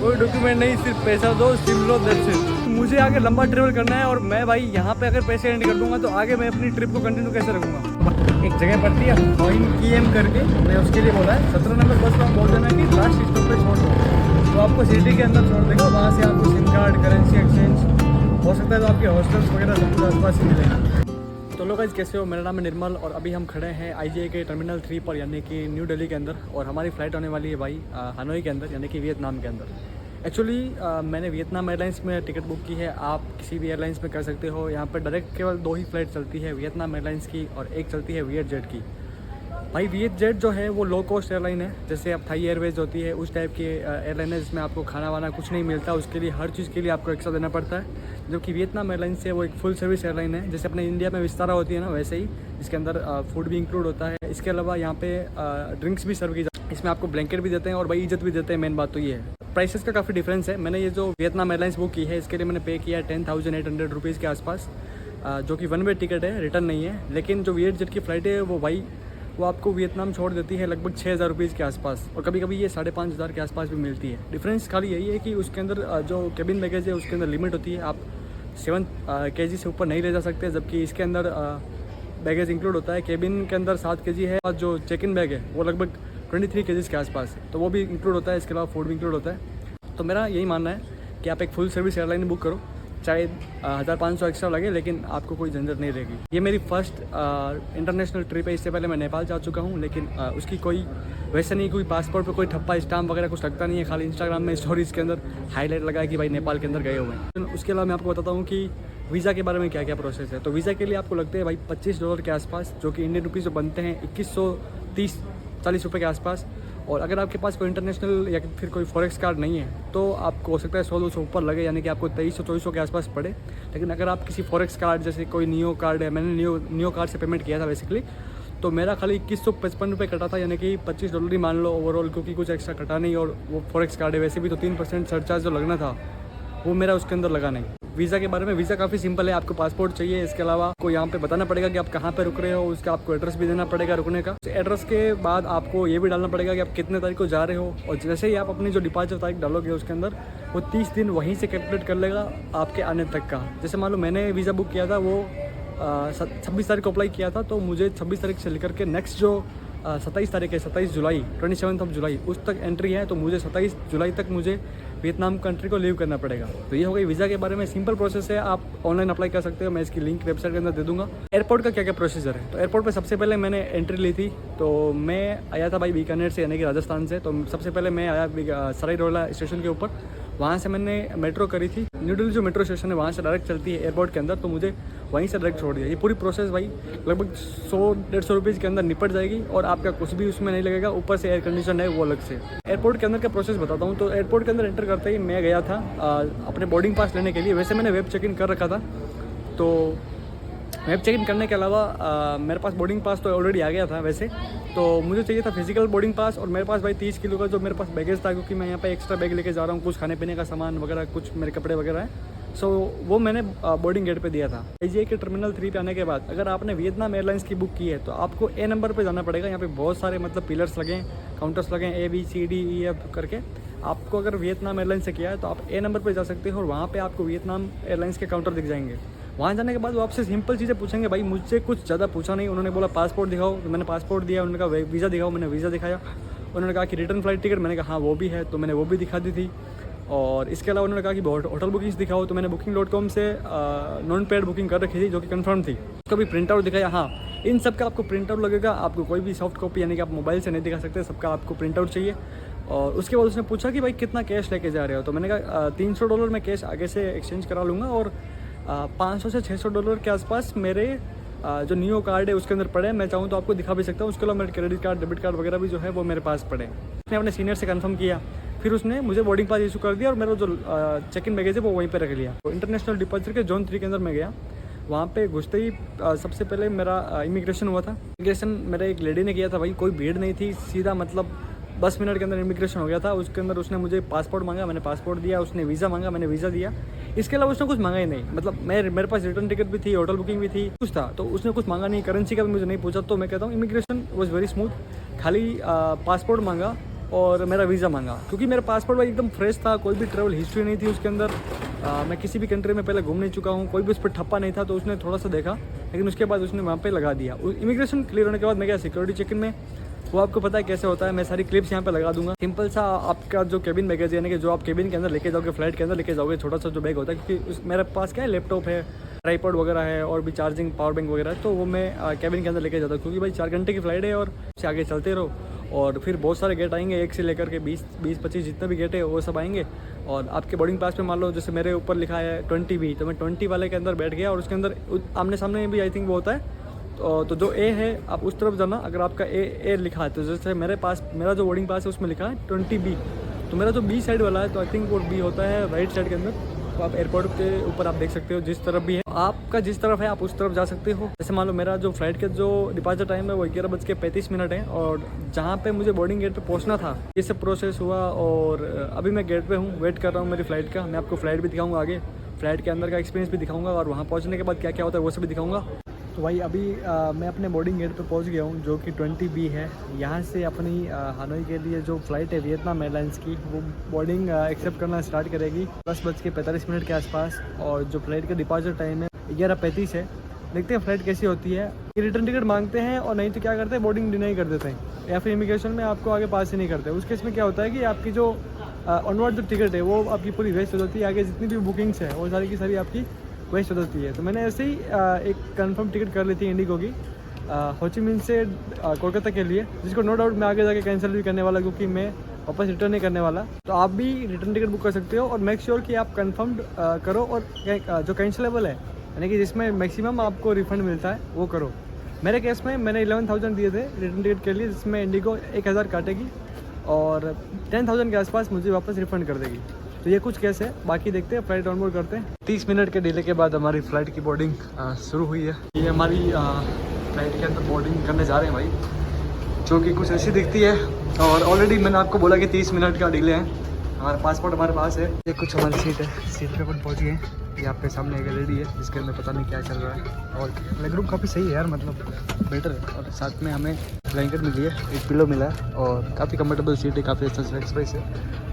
कोई डॉक्यूमेंट नहीं, सिर्फ पैसा दो, सिम लो, दैट्स इट। मुझे आगे लंबा ट्रेवल करना है और मैं भाई यहाँ पे अगर पैसे एंड कर दूंगा तो आगे मैं अपनी ट्रिप को कंटिन्यू कैसे रखूँगा। एक जगह पड़ती है OIM करके, मैं उसके लिए बोला है 17 नंबर बस में बोल देना कि लास्ट स्टॉप पे छोड़ दो, तो आपको सिटी के अंदर छोड़ देगा। वहाँ से आपको सिम कार्ड, करेंसी एक्सचेंज हो सकता है, तो आपके हॉस्टल्स वगैरह सब कुछ आसपास ही मिलेगा। तो लोग गाइस कैसे हो, मेरा नाम है निर्मल और अभी हम खड़े हैं IGA के टर्मिनल 3 पर, यानी कि न्यू दिल्ली के अंदर। और हमारी फ़्लाइट होने वाली है भाई हनोई के अंदर, यानी कि वियतनाम के अंदर। एक्चुअली मैंने वियतनाम एयरलाइंस में टिकट बुक की है, आप किसी भी एयरलाइंस में कर सकते हो। यहाँ पर डायरेक्ट केवल 2 ही फ्लाइट चलती है, वियतनाम एयरलाइंस की और एक चलती है वियतजेट की। भाई वियतजेट जो है वो लो कॉस्ट एयरलाइन है, जैसे अब थाई एयरवेज होती है उस टाइप की एयरलाइन है, जिसमें आपको खाना वाना कुछ नहीं मिलता, उसके लिए हर चीज़ के लिए आपको एक्स्ट्रा देना पड़ता है। जबकि वियतनाम एयरलाइंस है वो एक फुल सर्विस एयरलाइन है, जैसे अपने इंडिया में विस्तारा होती है ना, वैसे ही इसके अंदर फूड भी इंक्लूड होता है। इसके अलावा यहाँ पे ड्रिंक्स भी सर्व की जाती है, इसमें आपको ब्लैंकेट भी देते हैं और भाई इज्जत भी देते हैं। मेन बात तो ये है, प्राइसेस का काफ़ी डिफरेंस है। मैंने ये जो वियतनाम एयरलाइंस बुक की है इसके लिए मैंने पे किया है 10,800 रुपीज़ के आसपास, जो कि 1 वे टिकट है, रिटर्न नहीं है। लेकिन जो वियतजेट की फ़्लाइट है वो भाई वो आपको वियतनाम छोड़ देती है लगभग 6,000 रुपीज़ के आसपास, और कभी कभी ये 5,500 के आसपास भी मिलती है। डिफरेंस खाली यही है कि उसके अंदर जो केबिन बैगेज है उसके अंदर लिमिट होती है, आप 7 kg से ऊपर नहीं ले जा सकते, जबकि इसके अंदर बैगेज इंक्लूड होता है। केबिन के अंदर 7 kg है और जो चेक इन बैग है वो लगभग 23 kg के आसपास है, तो वो भी इंक्लूड होता है। इसके अलावा फूड भी इंक्लूड होता है। तो मेरा यही मानना है कि आप एक फुल सर्विस एयरलाइन बुक करो, चाहे 1,500 एक्स्ट्रा लगे, लेकिन आपको कोई झंझट नहीं रहेगी। ये मेरी फर्स्ट इंटरनेशनल ट्रिप है। इससे पहले मैं नेपाल जा चुका हूँ, लेकिन उसकी कोई वैसे नहीं, कोई पासपोर्ट पे कोई ठप्पा स्टाम्प वगैरह कुछ लगता नहीं है। खाली इंस्टाग्राम में स्टोरीज़ के अंदर हाईलाइट लगा है कि भाई नेपाल के अंदर गए हुए हैं। उसके अलावा मैं आपको बताता हूँ कि वीज़ा के बारे में क्या क्या प्रोसेस है। तो वीज़ा के लिए आपको लगते हैं भाई $25 के आसपास, जो कि इंडियन रुपीज़ जो बनते हैं 2130-40 रुपये के आसपास। और अगर आपके पास कोई इंटरनेशनल या फिर कोई फॉरेक्स कार्ड नहीं है तो आपको हो सकता है 100-200 ऊपर लगे, यानी कि आपको 2300-2400 के आसपास पड़े। लेकिन अगर आप किसी फॉरेक्स कार्ड जैसे कोई नियो कार्ड है, मैंने नियो कार्ड से पेमेंट किया था बेसिकली, तो मेरा खाली 2155 रुपये कटा था, यानी कि $25 ही मान लो ओवरऑल, क्योंकि कुछ एक्स्ट्रा कटा नहीं। और वो फॉरेक्स कार्ड है, वैसे भी तो 3% सरचार्ज जो लगना था वो मेरा उसके अंदर लगा नहीं। वीज़ा के बारे में, वीज़ा काफ़ी सिंपल है, आपको पासपोर्ट चाहिए। इसके अलावा आपको यहाँ पे बताना पड़ेगा कि आप कहाँ पे रुक रहे हो, उसका आपको एड्रेस भी देना पड़ेगा रुकने का। एड्रेस के बाद आपको ये भी डालना पड़ेगा कि आप कितने तारीख को जा रहे हो, और जैसे ही आप अपनी जो डिपार्चर तारीख डालोगे उसके अंदर वो 30 दिन वहीं से कैलकुलेट कर लेगा आपके आने तक का। जैसे मान लो मैंने वीज़ा बुक किया था वो 26 तारीख को अप्लाई किया था, तो मुझे 26 तारीख से लेकर के नेक्स्ट जो 27 तारीख है, 27 जुलाई 27 जुलाई उस तक एंट्री है, तो मुझे 27 जुलाई तक मुझे वियतनाम कंट्री को लीव करना पड़ेगा। तो ये हो गई वीज़ा के बारे में। सिंपल प्रोसेस है, आप ऑनलाइन अप्लाई कर सकते हो, मैं इसकी लिंक वेबसाइट के अंदर दे दूंगा। एयरपोर्ट का क्या क्या प्रोसीजर है, तो एयरपोर्ट पे सबसे पहले मैंने एंट्री ली थी। तो मैं आया था भाई बीकानेर से, यानी कि राजस्थान से। तो सबसे पहले मैं आया सराय रोहिला स्टेशन के ऊपर, वहाँ से मैंने मेट्रो करी थी। न्यू दिल्ली जो मेट्रो स्टेशन है वहाँ से डायरेक्ट चलती है एयरपोर्ट के अंदर, तो मुझे वहीं से डायरेक्ट छोड़ दिया। ये पूरी प्रोसेस भाई लगभग 100-150 रुपीज़ के अंदर निपट जाएगी, और आपका कुछ भी उसमें नहीं लगेगा। ऊपर से एयर कंडीशन है वो अलग से। एयरपोर्ट के अंदर का प्रोसेस बताता हूँ। तो एयरपोर्ट के अंदर एंटर करते ही मैं गया था अपने बोर्डिंग पास लेने के लिए। वैसे मैंने वेब चेक इन कर रखा था, तो वेब चेक इन करने के अलावा मेरे पास बोर्डिंग पास तो ऑलरेडी आ गया था वैसे। तो मुझे चाहिए था फिजिकल बोर्डिंग पास, और मेरे पास भाई 30 किलो का जो मेरे पास बैगेज था, क्योंकि मैं यहाँ पे एक्स्ट्रा बैग लेके जा रहा हूँ, कुछ खाने पीने का सामान वगैरह, कुछ मेरे कपड़े वगैरह है। सो वो मैंने बोर्डिंग गेट पे दिया था। IGA के टर्मिनल 3 पे आने के बाद अगर आपने वियतनाम एयरलाइंस की बुक की है तो आपको A नंबर पे जाना पड़ेगा। यहाँ पे बहुत सारे मतलब पिलर्स लगे हैं, काउंटर्स लगे हैं, ABCDEF करके। आपको अगर वियतनाम एयरलाइंस से किया है तो आप A नंबर पे जा सकते हो, और वहाँ पे आपको वियतनाम एयरलाइंस के काउंटर दिख जाएंगे। वहाँ जाने के बाद वो आपसे सिंपल चीज़ें पूछेंगे भाई, मुझसे कुछ ज़्यादा पूछा नहीं। उन्होंने बोला पासपोर्ट दिखाओ, तो मैंने पासपोर्ट दिया। उन्होंने कहा वीज़ा दिखाओ, मैंने वीज़ा दिखाया। उन्होंने कहा कि रिटर्न फ्लाइट टिकट, मैंने कहा हाँ वो भी है, तो मैंने वो भी दिखा दी थी। और इसके अलावा उन्होंने कहा कि होटल बुकिंग्स दिखाओ, तो मैंने booking.com से नॉन पेड बुकिंग कर रखी थी, जो कि कंफर्म थी। उसका भी प्रिंट आउट दिखाया। हाँ, इन सब का आपको प्रिंट आउट लगेगा, आपको कोई भी सॉफ्ट कॉपी यानी कि आप मोबाइल से नहीं दिखा सकते, सबका आपको प्रिंट आउट चाहिए। और उसके बाद उसने पूछा कि भाई कितना कैश लेके जा रहे हो, तो मैंने कहा $300 मैं कैश आगे से एक्सचेंज करा लूँगा, और $500 से $600 के आसपास मेरे जो नियो कार्ड है उसके अंदर पड़े। मैं चाहूँ तो आपको दिखा भी सकता हूँ। उसके अलावा मेरे क्रेडिट कार्ड, डेबिट कार्ड वगैरह भी जो है वो मेरे पास पड़े। उसने अपने सीनियर से कंफर्म किया, फिर उसने मुझे बोर्डिंग पास इशू कर दिया, और मेरा जो चेक इन बैगेज है वो वहीं पे रख लिया। तो इंटरनेशनल डिपार्चर के जोन 3 के अंदर मैं गया। वहाँ पे घुसते ही सबसे पहले मेरा इमिग्रेशन हुआ था। इमिग्रेशन मेरे एक लेडी ने किया था भाई, कोई भीड़ नहीं थी, सीधा मतलब 10 मिनट के अंदर इमिग्रेशन हो गया था। उसके अंदर उसने मुझे पासपोर्ट मांगा, मैंने पासपोर्ट दिया। उसने वीज़ा मांगा, मैंने वीज़ा दिया। इसके अलावा उसने कुछ मांगा ही नहीं। मतलब मेरे पास रिटर्न टिकट भी थी, होटल बुकिंग भी थी, कुछ था, तो उसने कुछ मांगा नहीं। करेंसी का भी मुझे नहीं पूछा। तो मैं कहता हूँ इमिग्रेशन वॉज वेरी स्मूथ। खाली पासपोर्ट मांगा, और मेरा वीज़ा मांगा, क्योंकि मेरा पासपोर्ट भाई एकदम फ्रेश था, कोई भी ट्रैवल हिस्ट्री नहीं थी उसके अंदर। मैं किसी भी कंट्री में पहले घूम नहीं चुका हूँ, कोई भी उस पर ठप्पा नहीं था, तो उसने थोड़ा सा देखा, लेकिन उसके बाद उसने वहाँ पे लगा दिया। इमिग्रेशन क्लियर होने के बाद मैं गया सिक्योरिटी चेक इन में, वो आपको पता है कैसे होता है, मैं सारी क्लिप्स यहाँ पे लगा दूंगा। सिंपल सा आपका जो केबिन बैगेज यानी कि जो आप केबिन के अंदर लेके जाओगे, फ्लाइट के अंदर लेके जाओगे, छोटा सा जो बैग होता है, क्योंकि मेरे पास क्या है, लैपटॉप है, ट्राइपॉड वगैरह है और भी चार्जिंग पावर बैंक वगैरह है, तो वो मैं केबिन के अंदर लेके जाता हूँ, क्योंकि भाई 4 घंटे की फ्लाइट है और उससे आगे चलते रहो, और फिर बहुत सारे गेट आएंगे, 1 से लेकर के 20-25 जितने भी गेट है वो सब आएंगे। और आपके बोर्डिंग पास पे मान लो जैसे मेरे ऊपर लिखा है 20B, तो मैं 20 वाले के अंदर बैठ गया, और उसके अंदर आमने सामने भी आई थिंक वो होता है, तो जो ए है आप उस तरफ जाना। अगर आपका ए लिखा है, तो जैसे मेरा जो बोर्डिंग पास है उसमें लिखा है 20B, तो मेरा जो बी साइड वाला है, तो आई थिंक वो बी होता है राइट साइड के अंदर। तो आप एयरपोर्ट के ऊपर आप देख सकते हो, जिस तरफ भी है आपका, जिस तरफ है आप उस तरफ जा सकते हो। जैसे मान लो मेरा जो फ्लाइट का जो डिपार्चर टाइम है वो 11:35 है, और जहाँ पे मुझे बोर्डिंग गेट पे पहुँचना था, ये सब प्रोसेस हुआ, और अभी मैं गेट पे हूँ, वेट कर रहा हूँ मेरी फ्लाइट का। मैं आपको फ्लाइट भी दिखाऊंगा आगे, फ्लाइट के अंदर का एक्सपीरियंस भी दिखाऊंगा, और वहाँ पहुँचने के बाद क्या क्या होता है वो सब भी दिखाऊंगा। तो भाई अभी मैं अपने बोर्डिंग गेट पे पहुंच गया हूँ, जो कि 20B है। यहाँ से अपनी हानोई के लिए जो फ़्लाइट है वियतनाम एयरलाइंस की, वो बोर्डिंग एक्सेप्ट करना स्टार्ट करेगी 10:45 के आसपास, और जो फ्लाइट का डिपार्चर टाइम है 11:35 है। देखते हैं फ्लाइट कैसी होती है। ये रिटर्न टिकट मांगते हैं, और नहीं तो क्या करते हैं, बोर्डिंग डिनाई कर देते हैं, या फिर इमिग्रेशन में आपको आगे पास ही नहीं करते। उस केस में क्या होता है कि आपकी जो ऑनवर्ड जो टिकट है वो आपकी पूरी वेस्ट हो जाती है, आगे जितनी भी बुकिंग्स है वो सारी की सारी आपकी वेस्ट हो जाती है। तो मैंने ऐसे ही एक कंफर्म टिकट कर ली थी इंडिगो की, हो ची मिन्ह से कोलकाता के लिए, जिसको नो डाउट मैं आगे जाके कैंसिल भी करने वाला, क्योंकि मैं वापस रिटर्न नहीं करने वाला। तो आप भी रिटर्न टिकट बुक कर सकते हो, और मेक श्योर कि आप कंफर्म करो, और जो कैंसिलेबल है यानी कि जिसमें मैक्सिमम आपको रिफंड मिलता है वो करो। मेरे केस में मैंने 11,000 दिए थे रिटर्न टिकट के लिए, जिसमें इंडिगो 1,000 काटेगी और 10,000 के आसपास मुझे वापस रिफंड कर देगी। तो ये कुछ केस है, बाकी देखते हैं, फ्लाइट ऑनबोर्ड करते हैं। 30 मिनट के डिले के बाद हमारी फ़्लाइट की बोर्डिंग शुरू हुई है। ये हमारी फ्लाइट के अंदर बोर्डिंग करने जा रहे हैं भाई, जो कि कुछ ऐसी दिखती है। और ऑलरेडी मैंने आपको बोला कि 30 मिनट का डिले है। हमारा पासपोर्ट हमारे पास है। ये कुछ हमारी सीट है, सीट पे अपन पहुँच गए। ये आपके सामने एक रेडी है, जिसके अंदर पता नहीं क्या चल रहा है, और लेग रूम काफ़ी सही है यार, मतलब बेटर है। और साथ में हमें ब्लैंकेट मिली है, एक पिलो मिला है, और काफ़ी कंफर्टेबल सीट है, काफ़ी अच्छा स्पेस है।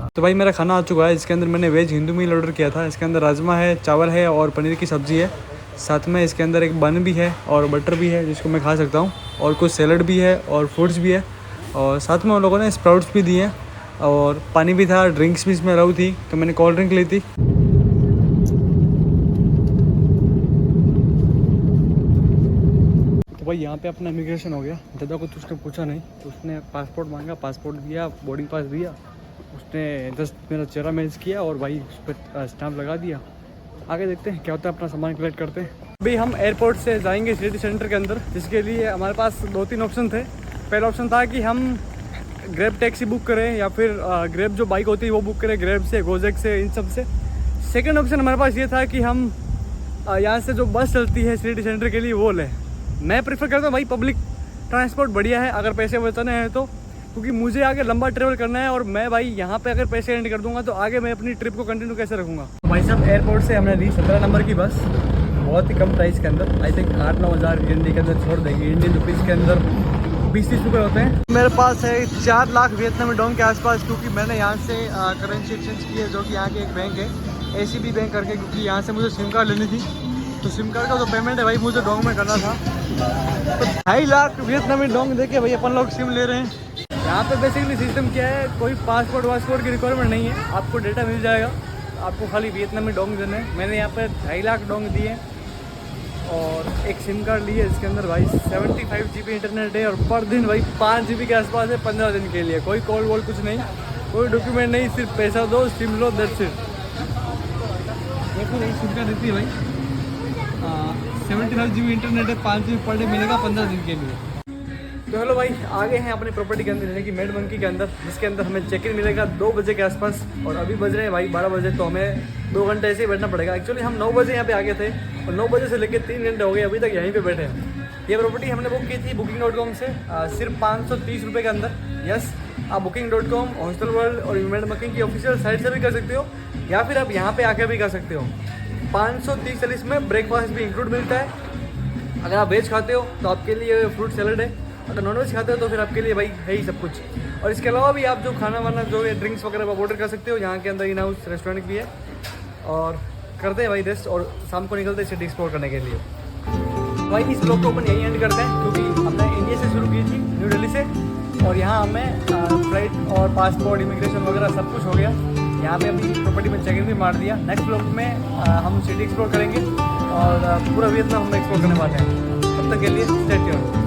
तो भाई मेरा खाना आ चुका है। इसके अंदर मैंने वेज हिंदू मील ऑर्डर किया था। इसके अंदर राजमा है, चावल है और पनीर की सब्ज़ी है। साथ में इसके अंदर एक बन भी है और बटर भी है, जिसको मैं खा सकता हूँ, और कुछ सैलड भी है और फ्रूट्स भी है, और साथ में उन लोगों ने स्प्राउट्स भी दिए, और पानी भी था, ड्रिंक्स भी इसमें अलाउ थी, तो मैंने कोल्ड ड्रिंक ली थी। तो भाई यहाँ पे अपना इमिग्रेशन हो गया। दादा को तो उसने पूछा नहीं, तो उसने पासपोर्ट मांगा, पासपोर्ट दिया, बोर्डिंग पास दिया, उसने जस्ट मेरा चेहरा मैच किया और भाई उस पर स्टैम्प लगा दिया। आगे देखते हैं क्या होता है, अपना सामान कलेक्ट करते हैं। अभी हम एयरपोर्ट से जाएंगे सिटी सेंटर के अंदर, जिसके लिए हमारे पास 2-3 ऑप्शन थे। पहला ऑप्शन था कि हम ग्रैब टैक्सी बुक करें, या फिर ग्रैब जो बाइक होती है वो बुक करें, ग्रैब से, गोजेक से, इन सब से। सेकेंड ऑप्शन हमारे पास ये था कि हम यहाँ से जो बस चलती है सिटी सेंटर के लिए वो लें। मैं प्रेफर करता हूँ भाई पब्लिक ट्रांसपोर्ट बढ़िया है अगर पैसे बचाने हैं तो, क्योंकि मुझे आगे लंबा ट्रेवल करना है, और मैं भाई यहाँ पे अगर पैसे एंड कर दूंगा तो आगे मैं अपनी ट्रिप को कंटिन्यू कैसे रखूँगा। तो भाई साहब एयरपोर्ट से हमने ली 17 नंबर की बस, बहुत ही कम प्राइस के अंदर, आई थिंक 8-9 हज़ार इंडिया के अंदर छोड़ देंगे। इंडियन रुपीज़ के अंदर 20-30 रुपये होते हैं। मेरे पास है 4 लाख वियतनामी डोंग के आसपास, क्योंकि मैंने यहाँ से करेंसी एक्सचेंज की है, जो कि यहाँ के एक बैंक है, ACB बैंक करके, क्योंकि यहाँ से मुझे सिम कार्ड लेनी थी। तो सिम कार्ड का जो पेमेंट है भाई मुझे डोंग में करना था, तो 2.5 लाख वियतनामी डोंग देके भाई अपन लोग सिम ले रहे हैं। यहाँ पे बेसिकली सिस्टम क्या है, कोई पासपोर्ट की रिक्वायरमेंट नहीं है, आपको डेटा मिल जाएगा, आपको खाली वियतनामी डोंग देना है। मैंने यहाँ पे 2.5 लाख डोंग दिए और एक सिम कार्ड ली है, इसके अंदर भाई 75 GB इंटरनेट है, और पर दिन भाई 5 GB के आसपास है 15 दिन के लिए। कोई कॉल वॉल कुछ नहीं, कोई डॉक्यूमेंट नहीं, सिर्फ पैसा दो, सिम लो, दैट्स इट। देखो भाई सिम कार्ड देती है भाई 75 GB इंटरनेट है, 5 GB पर डे मिलेगा 15 दिन के लिए। तो हेलो भाई, आगे हैं अपने प्रॉपर्टी के अंदर, यानी कि मेड मंकी के अंदर, जिसके अंदर हमें चेक इन मिलेगा 2 बजे के आसपास, और अभी बज रहे हैं भाई 12 बजे, तो हमें 2 घंटे ऐसे ही बैठना पड़ेगा। एक्चुअली हम 9 बजे यहाँ पे आ गए थे, और 9 बजे से लेकर 3 घंटे हो गए, अभी तक यहीं पे बैठे हैं। ये प्रॉपर्टी हमने बुक की थी booking.com से, सिर्फ 530 रुपये के अंदर। यस, आप booking.com, हॉस्टल वर्ल्ड और मेड मंकी की ऑफिशियल साइट से भी कर सकते हो, या फिर आप यहाँ पर आके भी कर सकते हो। 530 में ब्रेकफास्ट भी इंक्लूड मिलता है। अगर आप वेज खाते हो तो आपके लिए फ्रूट सैलड है, अगर नॉन वेज खाते हो तो फिर आपके लिए भाई है ही सब कुछ। और इसके अलावा भी आप जो खाना वाना जो ड्रिंक्स वगैरह आप ऑर्डर कर सकते हो। यहाँ के अंदर इन हाउस रेस्टोरेंट भी है। और करते हैं भाई रेस्ट और शाम को निकलते हैं सिटी एक्सप्लोर करने के लिए। भाई इस ब्लॉग को अपन यहीं एंड करते हैं क्योंकि हमने इंडिया से शुरू की थी, न्यू दिल्ली से, और यहाँ हमें फ्लाइट और पासपोर्ट इमिग्रेशन वगैरह सब कुछ हो गया। यहाँ पे अभी प्रॉपर्टी में चेक इन भी मार दिया। नेक्स्ट ब्लॉग में हम सिटी एक्सप्लोर करेंगे और पूरा वियतनाम हम एक्सप्लोर करने वाले हैं। तब तक के लिए स्टे ट्यून्ड।